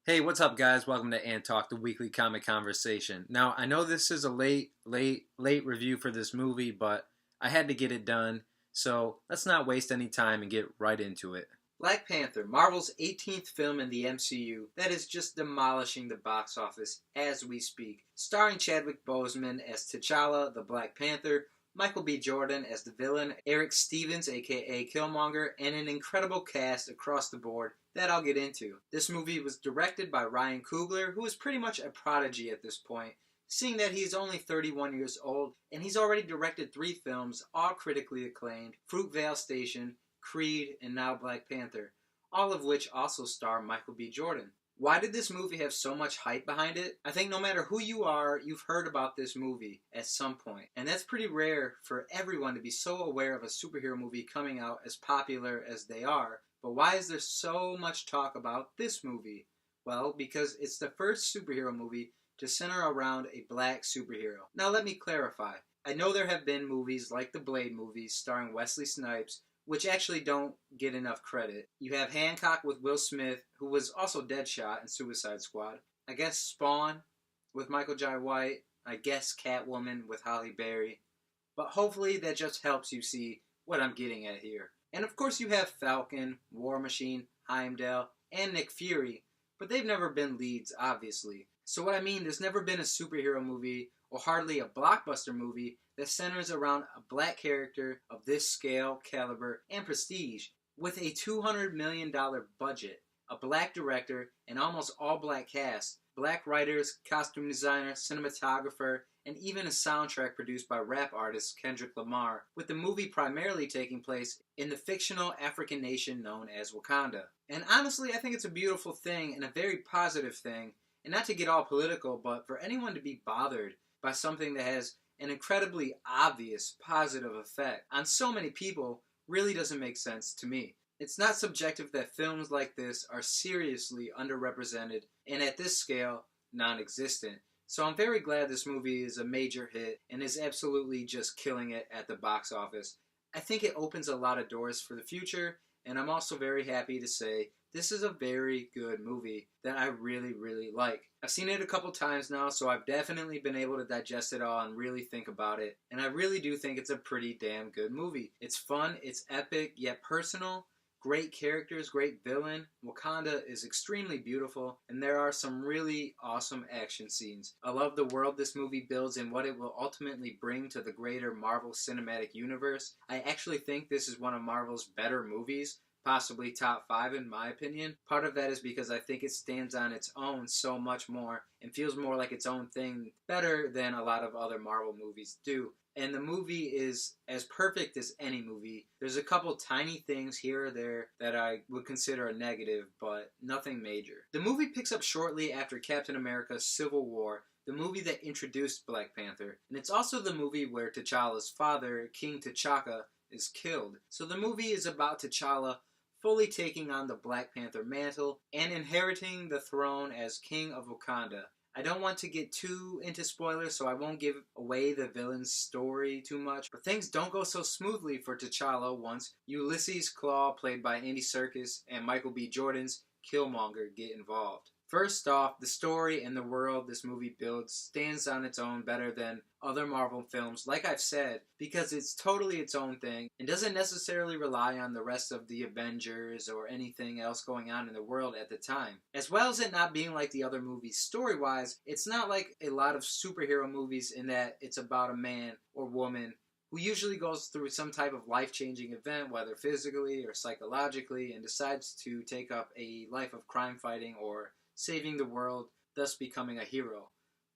Hey, what's up, guys? Welcome to AnTalk, the weekly comic conversation. Now, I know this is a late review for this movie, but I had to get it done, so let's not waste any time and get right into it. Black Panther, Marvel's 18th film in the MCU that is just demolishing the box office as we speak. Starring Chadwick Boseman as T'Challa, the Black Panther, Michael B. Jordan as the villain, Eric Stevens aka Killmonger, and an incredible cast across the board that I'll get into. This movie was directed by Ryan Coogler, who is pretty much a prodigy at this point, seeing that he's only 31 years old, and he's already directed 3 films, all critically acclaimed: Fruitvale Station, Creed, and now Black Panther, all of which also star Michael B. Jordan. Why did this movie have so much hype behind it? I think no matter who you are, you've heard about this movie at some point. And that's pretty rare for everyone to be so aware of a superhero movie coming out as popular as they are. But why is there so much talk about this movie? Well, because it's the first superhero movie to center around a black superhero. Now let me clarify. I know there have been movies like the Blade movies starring Wesley Snipes, which actually don't get enough credit. You have Hancock with Will Smith, who was also Deadshot in Suicide Squad. I guess Spawn with Michael Jai White. I guess Catwoman with Halle Berry. But hopefully that just helps you see what I'm getting at here. And of course you have Falcon, War Machine, Heimdall, and Nick Fury, but they've never been leads, obviously. So what I mean, there's never been a superhero movie, or hardly a blockbuster movie, that centers around a black character of this scale, caliber, and prestige, with a $200 million budget, a black director, an almost all-black cast, black writers, costume designer, cinematographer, and even a soundtrack produced by rap artist Kendrick Lamar, with the movie primarily taking place in the fictional African nation known as Wakanda. And honestly, I think it's a beautiful thing and a very positive thing, and not to get all political, but for anyone to be bothered by something that has an incredibly obvious positive effect on so many people really doesn't make sense to me. It's not subjective that films like this are seriously underrepresented and at this scale, non-existent. So I'm very glad this movie is a major hit and is absolutely just killing it at the box office. I think it opens a lot of doors for the future, and I'm also very happy to say this is a very good movie that I really, really like. I've seen it a couple times now, so I've definitely been able to digest it all and really think about it. And I really do think it's a pretty damn good movie. It's fun, it's epic, yet personal. Great characters, great villain. Wakanda is extremely beautiful, and there are some really awesome action scenes. I love the world this movie builds and what it will ultimately bring to the greater Marvel Cinematic Universe. I actually think this is one of Marvel's better movies, possibly top 5 in my opinion. Part of that is because I think it stands on its own so much more and feels more like its own thing better than a lot of other Marvel movies do. And the movie is as perfect as any movie. There's a couple tiny things here or there that I would consider a negative, but nothing major. The movie picks up shortly after Captain America: Civil War, the movie that introduced Black Panther, and it's also the movie where T'Challa's father, King T'Chaka, is killed. So the movie is about T'Challa fully taking on the Black Panther mantle and inheriting the throne as King of Wakanda. I don't want to get too into spoilers, so I won't give away the villain's story too much, but things don't go so smoothly for T'Challa once Ulysses Claw, played by Andy Serkis, and Michael B. Jordan's Killmonger get involved. First off, the story and the world this movie builds stands on its own better than other Marvel films, like I've said, because it's totally its own thing and doesn't necessarily rely on the rest of the Avengers or anything else going on in the world at the time. As well as it not being like the other movies story-wise, it's not like a lot of superhero movies in that it's about a man or woman who usually goes through some type of life-changing event, whether physically or psychologically, and decides to take up a life of crime fighting or saving the world, thus becoming a hero.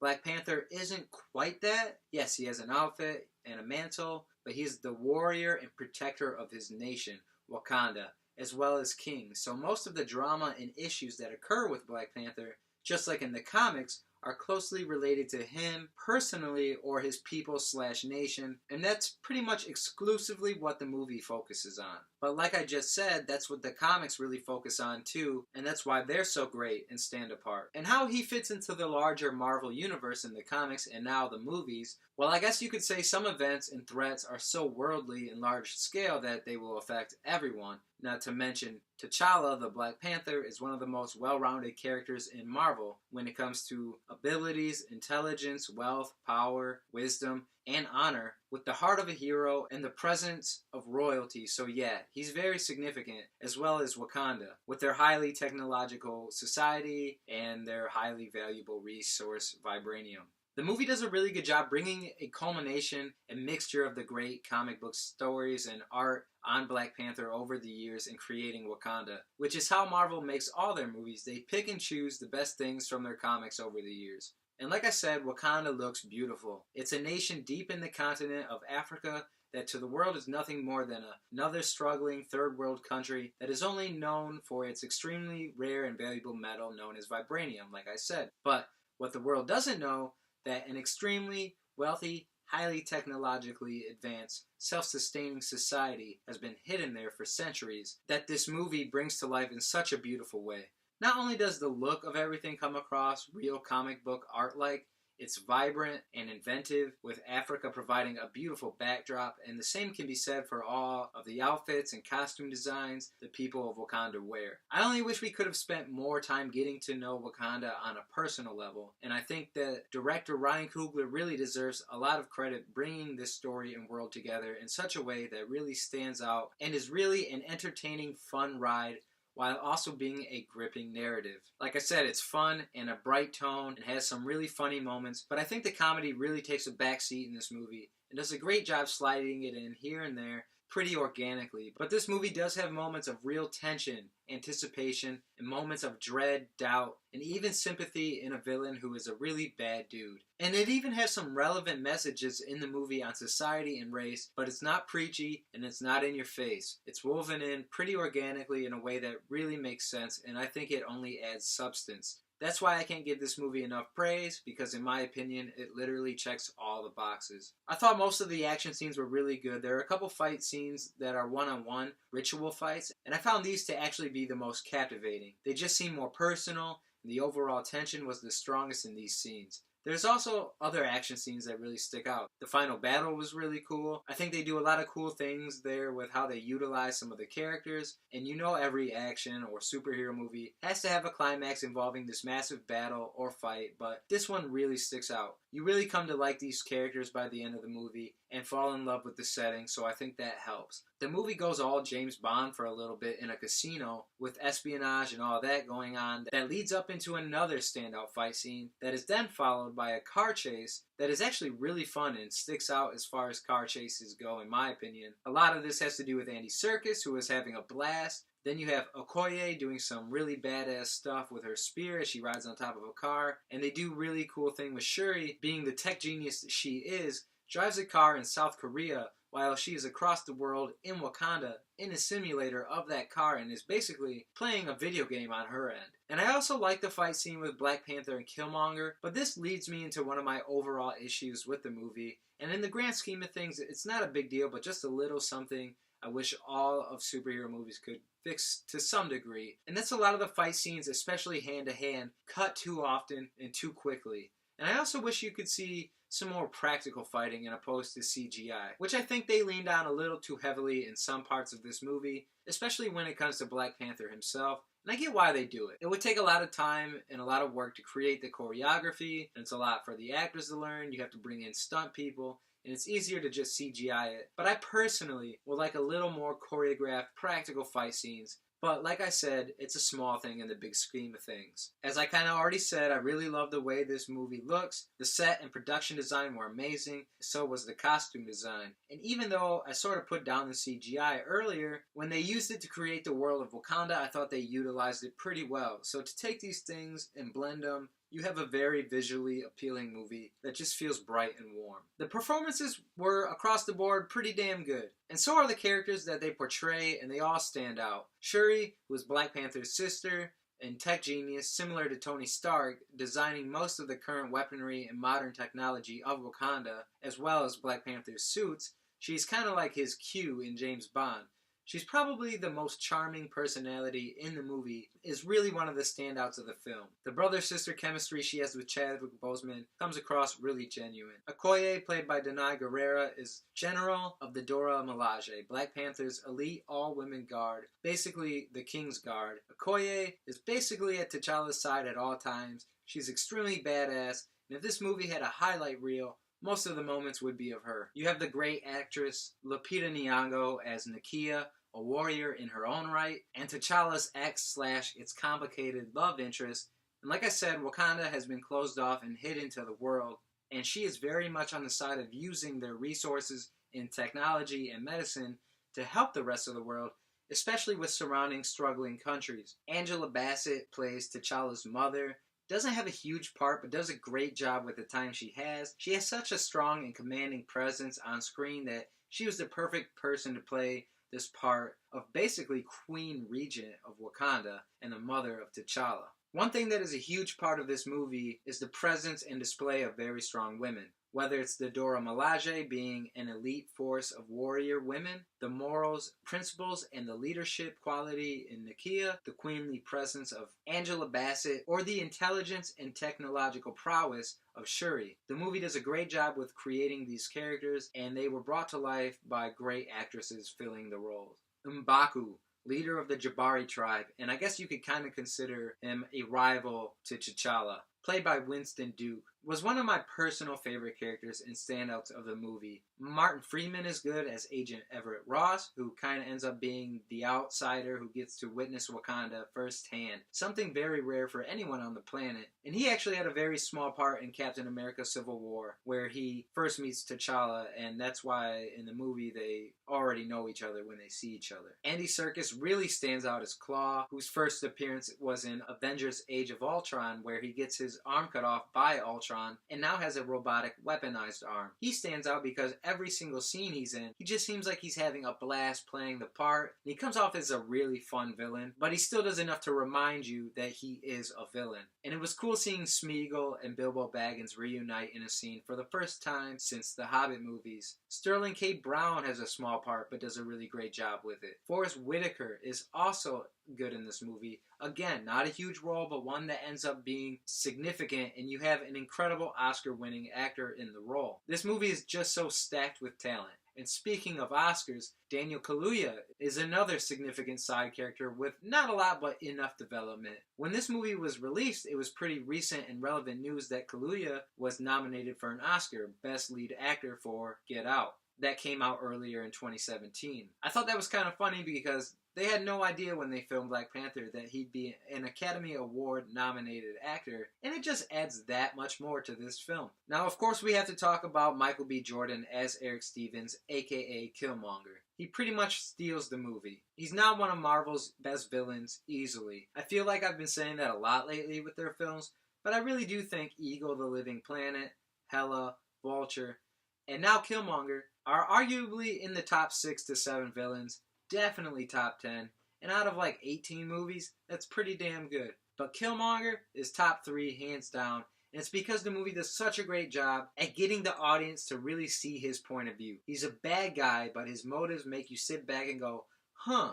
Black Panther isn't quite that. Yes, he has an outfit and a mantle, but he's the warrior and protector of his nation, Wakanda, as well as king. So most of the drama and issues that occur with Black Panther, just like in the comics, are closely related to him personally or his people/nation, and that's pretty much exclusively what the movie focuses on. But like I just said, that's what the comics really focus on too, and that's why they're so great and stand apart. And how he fits into the larger Marvel universe in the comics and now the movies, well, I guess you could say some events and threats are so worldly and large scale that they will affect everyone, Not to mention, T'Challa, the Black Panther, is one of the most well-rounded characters in Marvel when it comes to abilities, intelligence, wealth, power, wisdom, and honor, with the heart of a hero and the presence of royalty. So yeah, he's very significant, as well as Wakanda, with their highly technological society and their highly valuable resource, vibranium. The movie does a really good job bringing a culmination and mixture of the great comic book stories and art on Black Panther over the years and creating Wakanda, which is how Marvel makes all their movies. They pick and choose the best things from their comics over the years. And like I said, Wakanda looks beautiful. It's a nation deep in the continent of Africa that to the world is nothing more than another struggling third world country that is only known for its extremely rare and valuable metal known as vibranium, like I said. But what the world doesn't know, that an extremely wealthy, highly technologically advanced, self-sustaining society has been hidden there for centuries, that this movie brings to life in such a beautiful way. Not only does the look of everything come across real comic book art-like, it's vibrant and inventive, with Africa providing a beautiful backdrop, and the same can be said for all of the outfits and costume designs the people of Wakanda wear. I only wish we could have spent more time getting to know Wakanda on a personal level, and I think that director Ryan Coogler really deserves a lot of credit bringing this story and world together in such a way that really stands out and is really an entertaining, fun ride, while also being a gripping narrative. Like I said, it's fun and a bright tone and has some really funny moments, but I think the comedy really takes a backseat in this movie and does a great job sliding it in here and there pretty organically. But this movie does have moments of real tension, anticipation, and moments of dread, doubt, and even sympathy in a villain who is a really bad dude. And it even has some relevant messages in the movie on society and race, but it's not preachy and it's not in your face. It's woven in pretty organically in a way that really makes sense, and I think it only adds substance. That's why I can't give this movie enough praise, because in my opinion, it literally checks all the boxes. I thought most of the action scenes were really good. There are a couple fight scenes that are one-on-one ritual fights, and I found these to actually be the most captivating. They just seem more personal, and the overall tension was the strongest in these scenes. There's also other action scenes that really stick out. The final battle was really cool. I think they do a lot of cool things there with how they utilize some of the characters. And you know every action or superhero movie has to have a climax involving this massive battle or fight, but this one really sticks out. You really come to like these characters by the end of the movie and fall in love with the setting, so I think that helps. The movie goes all James Bond for a little bit in a casino with espionage and all that going on that leads up into another standout fight scene that is then followed by a car chase that is actually really fun and sticks out as far as car chases go, in my opinion. A lot of this has to do with Andy Serkis, who is having a blast. Then you have Okoye doing some really badass stuff with her spear as she rides on top of a car. And they do really cool thing with Shuri, being the tech genius that she is, drives a car in South Korea while she is across the world in Wakanda in a simulator of that car and is basically playing a video game on her end. And I also like the fight scene with Black Panther and Killmonger, but this leads me into one of my overall issues with the movie. And in the grand scheme of things, it's not a big deal, but just a little something I wish all of superhero movies could fix to some degree. And that's a lot of the fight scenes, especially hand-to-hand, cut too often and too quickly. And I also wish you could see some more practical fighting in opposed to CGI, which I think they leaned on a little too heavily in some parts of this movie, especially when it comes to Black Panther himself. And I get why they do it. It would take a lot of time and a lot of work to create the choreography, and it's a lot for the actors to learn. You have to bring in stunt people, and it's easier to just CGI it. But I personally would like a little more choreographed, practical fight scenes. But like I said, it's a small thing in the big scheme of things. As I kind of already said, I really love the way this movie looks. The set and production design were amazing. So was the costume design. And even though I sort of put down the CGI earlier, when they used it to create the world of Wakanda, I thought they utilized it pretty well. So to take these things and blend them, you have a very visually appealing movie that just feels bright and warm. The performances were, across the board, pretty damn good. And so are the characters that they portray, and they all stand out. Shuri, who is Black Panther's sister, and tech genius similar to Tony Stark, designing most of the current weaponry and modern technology of Wakanda, as well as Black Panther's suits. She's kind of like his Q in James Bond. She's probably the most charming personality in the movie, is really one of the standouts of the film. The brother-sister chemistry she has with Chadwick Boseman comes across really genuine. Okoye, played by Danai Gurira, is General of the Dora Milaje, Black Panther's elite all-women guard, basically the King's Guard. Okoye is basically at T'Challa's side at all times. She's extremely badass, and if this movie had a highlight reel, most of the moments would be of her. You have the great actress Lupita Nyong'o as Nakia, a warrior in her own right, and T'Challa's ex/its complicated love interest. And like I said, Wakanda has been closed off and hidden to the world, and she is very much on the side of using their resources in technology and medicine to help the rest of the world, especially with surrounding struggling countries. Angela Bassett plays T'Challa's mother. Doesn't have a huge part, but does a great job with the time she has. She has such a strong and commanding presence on screen that she was the perfect person to play this part of basically Queen Regent of Wakanda and the mother of T'Challa. One thing that is a huge part of this movie is the presence and display of very strong women. Whether it's the Dora Milaje being an elite force of warrior women, the morals, principles, and the leadership quality in Nakia, the queenly presence of Angela Bassett, or the intelligence and technological prowess of Shuri. The movie does a great job with creating these characters, and they were brought to life by great actresses filling the roles. M'Baku, leader of the Jabari tribe, and I guess you could kind of consider him a rival to T'Challa, played by Winston Duke, was one of my personal favorite characters and standouts of the movie. Martin Freeman is good as Agent Everett Ross, who kind of ends up being the outsider who gets to witness Wakanda firsthand, something very rare for anyone on the planet. And he actually had a very small part in Captain America Civil War, where he first meets T'Challa, and that's why in the movie they already know each other when they see each other. Andy Serkis really stands out as Claw, whose first appearance was in Avengers Age of Ultron, where he gets his arm cut off by Ultron and now has a robotic weaponized arm. He stands out because every single scene he's in, he just seems like he's having a blast playing the part. And he comes off as a really fun villain, but he still does enough to remind you that he is a villain. And it was cool seeing Smeagol and Bilbo Baggins reunite in a scene for the first time since the Hobbit movies. Sterling K. Brown has a small part, but does a really great job with it. Forrest Whitaker is also good in this movie. Again, not a huge role, but one that ends up being significant, and you have an incredible Oscar-winning actor in the role. This movie is just so stacked with talent. And speaking of Oscars, Daniel Kaluuya is another significant side character with not a lot but enough development. When this movie was released, it was pretty recent and relevant news that Kaluuya was nominated for an Oscar, Best Lead Actor for Get Out. That came out earlier in 2017. I thought that was kind of funny because they had no idea when they filmed Black Panther that he'd be an Academy Award nominated actor, and it just adds that much more to this film. Now, of course, we have to talk about Michael B. Jordan as Eric Stevens, aka Killmonger. He pretty much steals the movie. He's now one of Marvel's best villains, easily. I feel like I've been saying that a lot lately with their films, but I really do think Eagle the Living Planet, Hela, Vulture, and now Killmonger are arguably in the top 6 to 7 villains, definitely top 10, and out of like 18 movies, that's pretty damn good. But Killmonger is top 3 hands down, and it's because the movie does such a great job at getting the audience to really see his point of view. He's a bad guy, but his motives make you sit back and go, huh,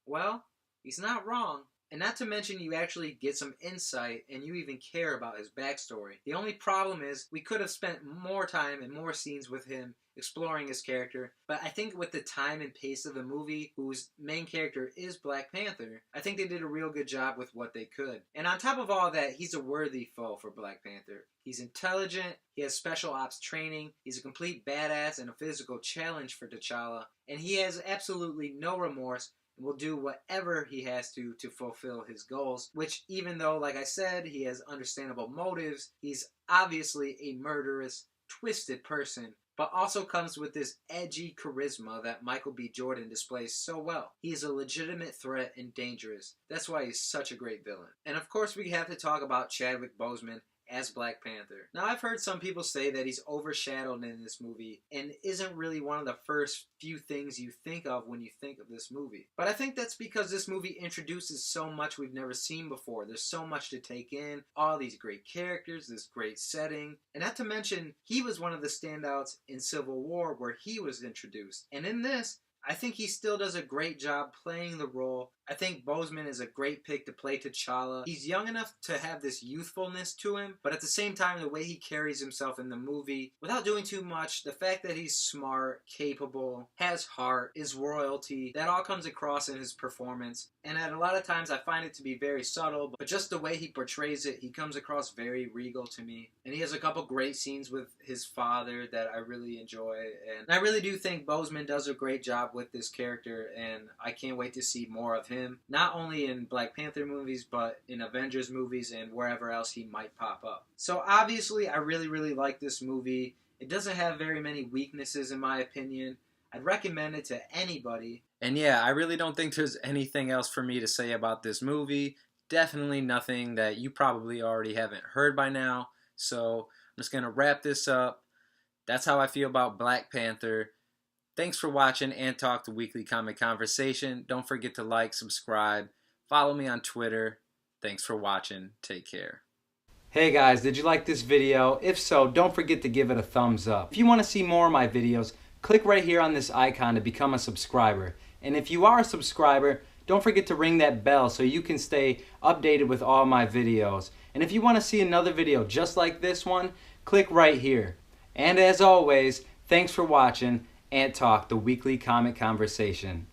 well, he's not wrong. And not to mention you actually get some insight and you even care about his backstory. The only problem is we could have spent more time and more scenes with him exploring his character, but I think with the time and pace of the movie, whose main character is Black Panther, I think they did a real good job with what they could. And on top of all that, he's a worthy foe for Black Panther. He's intelligent, he has special ops training, he's a complete badass and a physical challenge for T'Challa, and he has absolutely no remorse and will do whatever he has to fulfill his goals, which even though, like I said, he has understandable motives, he's obviously a murderous, twisted person, but also comes with this edgy charisma that Michael B. Jordan displays so well. He is a legitimate threat and dangerous. That's why he's such a great villain. And of course we have to talk about Chadwick Boseman as Black Panther. Now, I've heard some people say that he's overshadowed in this movie and isn't really one of the first few things you think of when you think of this movie. But I think that's because this movie introduces so much we've never seen before. There's so much to take in, all these great characters, this great setting, and not to mention, he was one of the standouts in Civil War where he was introduced. And in this, I think he still does a great job playing the role. I think Boseman is a great pick to play T'Challa. He's young enough to have this youthfulness to him, but at the same time, the way he carries himself in the movie, without doing too much, the fact that he's smart, capable, has heart, is royalty, that all comes across in his performance. And at a lot of times, I find it to be very subtle, but just the way he portrays it, he comes across very regal to me. And he has a couple great scenes with his father that I really enjoy. And I really do think Boseman does a great job with this character, and I can't wait to see more of him, not only in Black Panther movies, but in Avengers movies and wherever else he might pop up. So obviously, I really like this movie. It doesn't have very many weaknesses in my opinion. I'd recommend it to anybody. And yeah, I really don't think there's anything else for me to say about this movie. Definitely nothing that you probably already haven't heard by now. So I'm just going to wrap this up. That's how I feel about Black Panther. Thanks for watching AnTalk, the weekly comic conversation. Don't forget to like, subscribe, follow me on Twitter. Thanks for watching. Take care. Hey guys, did you like this video? If so, don't forget to give it a thumbs up. If you want to see more of my videos, click right here on this icon to become a subscriber. And if you are a subscriber, don't forget to ring that bell so you can stay updated with all my videos. And if you want to see another video just like this one, click right here. And as always, thanks for watching AnTalk, the weekly comic conversation.